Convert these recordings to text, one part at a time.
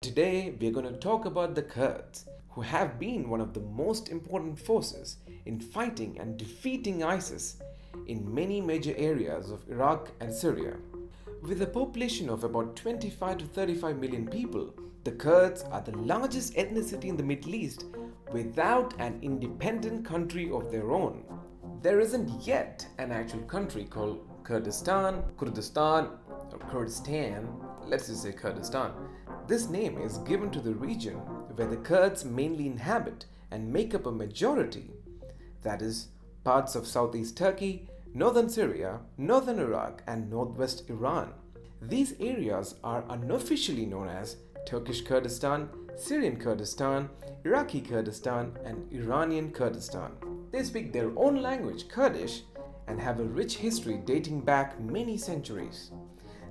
Today, we're going to talk about the Kurds, who have been one of the most important forces in fighting and defeating ISIS in many major areas of Iraq and Syria. With a population of about 25 to 35 million people, the Kurds are the largest ethnicity in the Middle East without an independent country of their own. There isn't yet an actual country called Kurdistan, or Kurdistan. Let's just say Kurdistan. This name is given to the region where the Kurds mainly inhabit and make up a majority, that is, parts of southeast Turkey, northern Syria, northern Iraq, and northwest Iran. These areas are unofficially known as Turkish Kurdistan, Syrian Kurdistan, Iraqi Kurdistan, and Iranian Kurdistan. They speak their own language, Kurdish, and have a rich history dating back many centuries.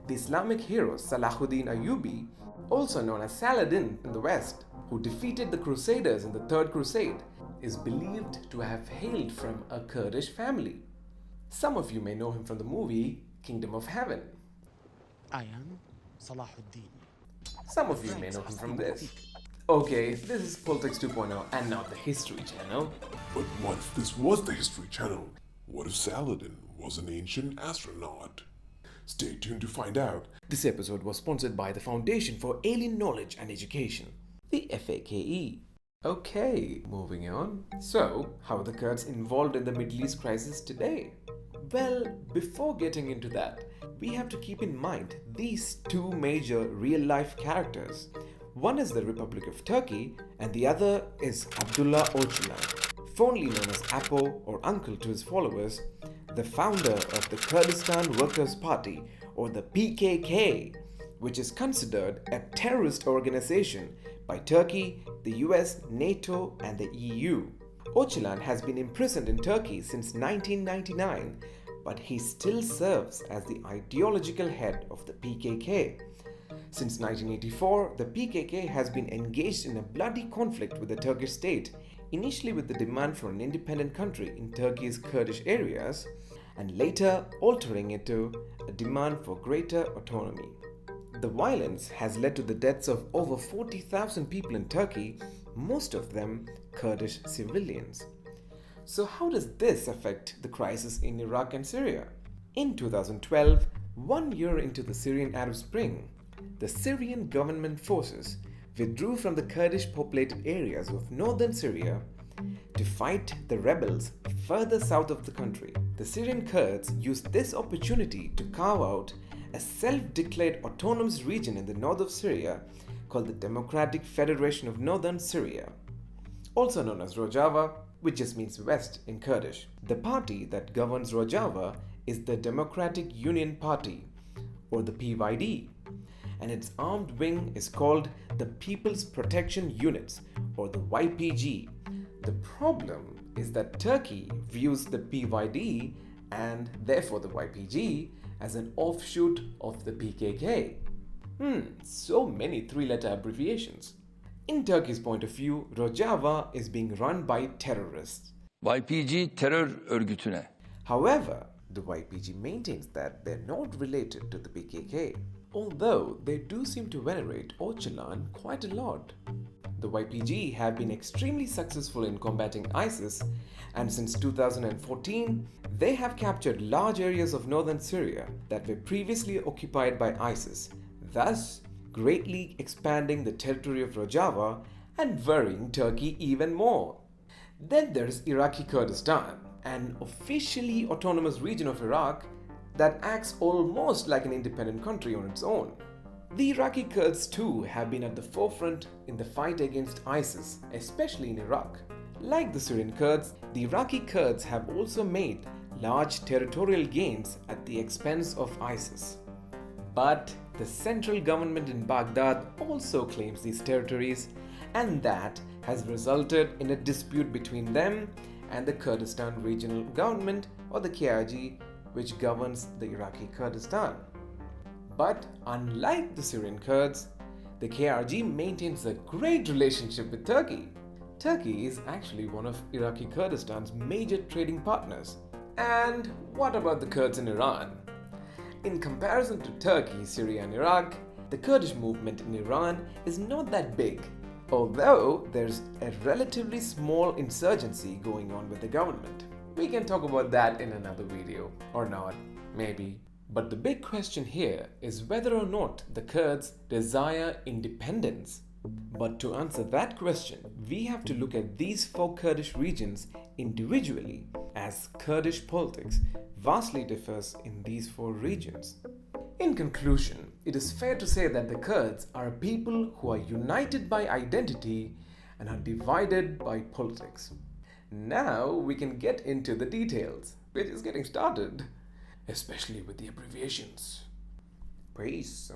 The Islamic hero Salahuddin Ayyubi, also known as Saladin in the West, who defeated the Crusaders in the Third Crusade, is believed to have hailed from a Kurdish family. Some of you may know him from the movie Kingdom of Heaven. I am Salahuddin. Some of you may know him from this. Okay, this is Politics 2.0 and not the History Channel. But what if this was the History Channel? What if Saladin was an ancient astronaut? Stay tuned to find out. This episode was sponsored by the Foundation for Alien Knowledge and Education, the FAKE. Okay, moving on. So, how are the Kurds involved in the Middle East crisis today? Well, before getting into that, we have to keep in mind these two major real-life characters. One is the Republic of Turkey and the other is Abdullah Öcalan, fondly known as Apo or Uncle to his followers, the founder of the Kurdistan Workers' Party or the PKK, which is considered a terrorist organization by Turkey, the US, NATO, and the EU. Öcalan has been imprisoned in Turkey since 1999, but he still serves as the ideological head of the PKK. Since 1984, the PKK has been engaged in a bloody conflict with the Turkish state, initially with the demand for an independent country in Turkey's Kurdish areas, and later altering it to a demand for greater autonomy. The violence has led to the deaths of over 40,000 people in Turkey, most of them Kurdish civilians. So how does this affect the crisis in Iraq and Syria? In 2012, 1 year into the Syrian Arab Spring, the Syrian government forces withdrew from the Kurdish populated areas of northern Syria to fight the rebels further south of the country. The Syrian Kurds used this opportunity to carve out a self-declared autonomous region in the north of Syria called the Democratic Federation of Northern Syria, also known as Rojava, which just means west in Kurdish. The party that governs Rojava is the Democratic Union Party, or the PYD, and its armed wing is called the People's Protection Units, or the YPG. The problem is that Turkey views the PYD and therefore the YPG as an offshoot of the PKK. So many three-letter abbreviations. In Turkey's point of view, Rojava is being run by terrorists. YPG terör örgütüne. However, the YPG maintains that they're not related to the PKK, although they do seem to venerate Öcalan quite a lot. The YPG have been extremely successful in combating ISIS, and since 2014, they have captured large areas of northern Syria that were previously occupied by ISIS, thus greatly expanding the territory of Rojava and worrying Turkey even more. Then there's Iraqi Kurdistan, an officially autonomous region of Iraq that acts almost like an independent country on its own. The Iraqi Kurds too have been at the forefront in the fight against ISIS, especially in Iraq. Like the Syrian Kurds, the Iraqi Kurds have also made large territorial gains at the expense of ISIS. But the central government in Baghdad also claims these territories, and that has resulted in a dispute between them and the Kurdistan Regional Government, or the KRG, which governs the Iraqi Kurdistan. But unlike the Syrian Kurds, the KRG maintains a great relationship with Turkey. Turkey is actually one of Iraqi Kurdistan's major trading partners. And what about the Kurds in Iran? In comparison to Turkey, Syria and Iraq, the Kurdish movement in Iran is not that big, although there's a relatively small insurgency going on with the government. We can talk about that in another video, or not, maybe. But the big question here is whether or not the Kurds desire independence. But to answer that question, we have to look at these 4 Kurdish regions individually, as Kurdish politics vastly differs in these 4 regions. In conclusion, it is fair to say that the Kurds are a people who are united by identity and are divided by politics. Now we can get into the details. We're just getting started, especially with the abbreviations. Peace.